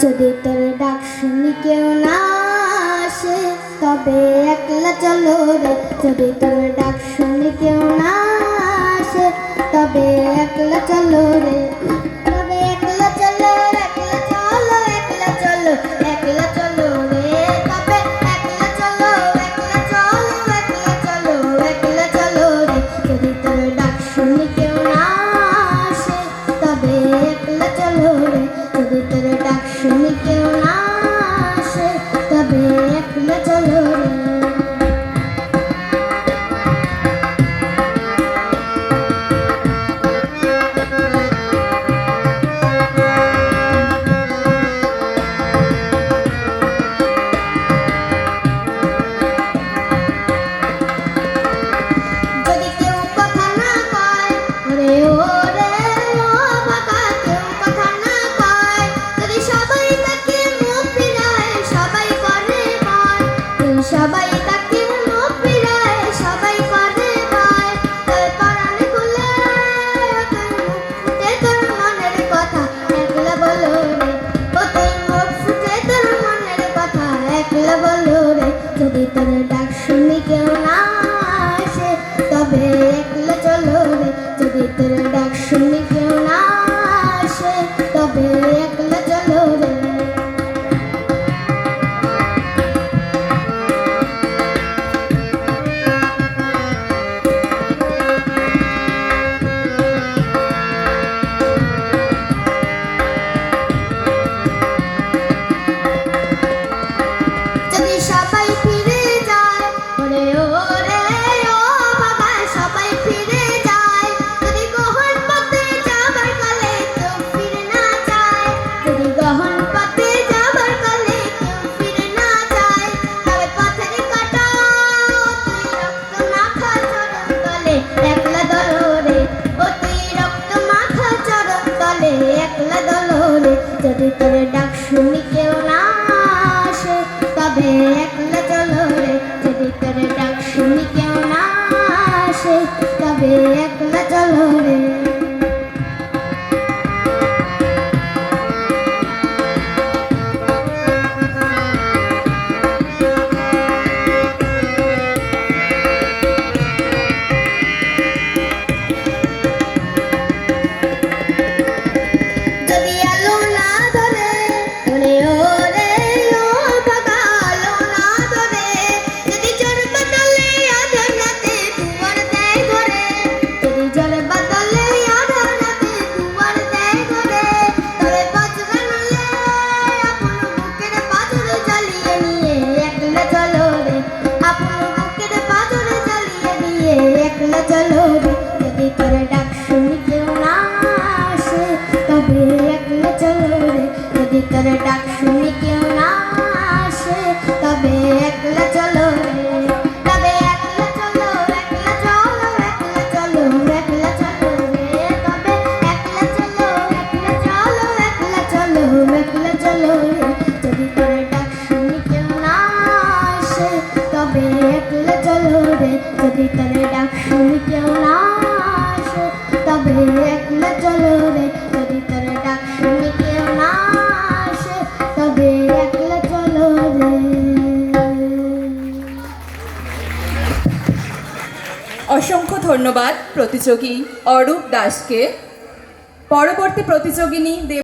যদি তোর ডাক শুনি কেউ না আসে তবে একলা চলো রে। যদি তোর ডাক শুনি কেউ না আসে তবে একলা চলো রে। তবে একলা চলো, একলা চলো, একলা চলো, একলা চলো রে। তবে একলা চলো, একলা চলো, একলা চলো, একলা চলো রে। যদি তোর ডাক শুনি কেউ না আসে তবে একলা চলো রে। যদি তোর ডাক শুনি কেউ না আসে তবে একলা চলো রে। সবাই তাকে মুখ ফিরায়, সবাই করে ভয়। তোর পরাণ খুলে তুই মুখ ফুটে তোর মনের কথা একলা বলো রে। ও তুই মুখ ফুটে তোর মনের কথা একলা বলো রে। যদি তোর ডাক শুনি কেউ না আসে তবে একলা চলো রে। যদি তোর ডাক শুনি কেউ না আসে তবে একলা চলো রে। সবাই ফিরে যায় ওরে ওরে ও বাবা, সবাই ফিরে যায়। যদি গহন পথে যাবার কালে কেউ ফিরে না যায়, যদি গহন পথে যাবার কালে কেউ ফিরে না যায়, তবে পথের কাটা তুই রক্ত মাখা চরণ তলে একলা দলরে। ও তুই রক্ত মাখা চরণ তলে একলা দলরে। যদি তোর ডাক শুনি কেউ না আসে তবে একলা চলো রে। যদি তোর ডাক শুনি কেউ না আসে তবে একলা চলো রে। যদি আলো না ধরে ওরে ওরে ও বাবা, আলো না ধরে, যদি ঝড় বাদলে আধার রাতে দুয়ার দেয় ঘরে, যদি ঝড় বাদলে আধার রাতে দুয়ার দেয় ঘরে, তবে বজ্র নলে আপন বুকের পাথর জ্বালিয়ে নিয়ে একলা চলো রে। আপন বুকের পাথর জ্বালিয়ে নিয়ে একলা চলো রে। যদি তোর ডাক শুনি কেউ না আসে তবে একলা চলো রে। যদি তোর ডাক শুনি কেউ না আসে তবে একলা চলো রে। তবে একলা চলো, একলা চলো, একলা চলো, একলা চলো রে। তবে একলা চলো, একলা চলো, একলা চলো, একলা চলো রে। যদি তোর ডাক শুনি কেউ না আসে তবে একলা চলো রে। যদি তোর ডাক শুনি কেউ না আসে তবে একলা চলো রে। যদি তোর ডাক শুনি কেউ না আসে তবে একলা চলো রে। অসংখ্য ধন্যবাদ প্রতিযোগী অরূপ দাসকে। পরবর্তী প্রতিযোগিনী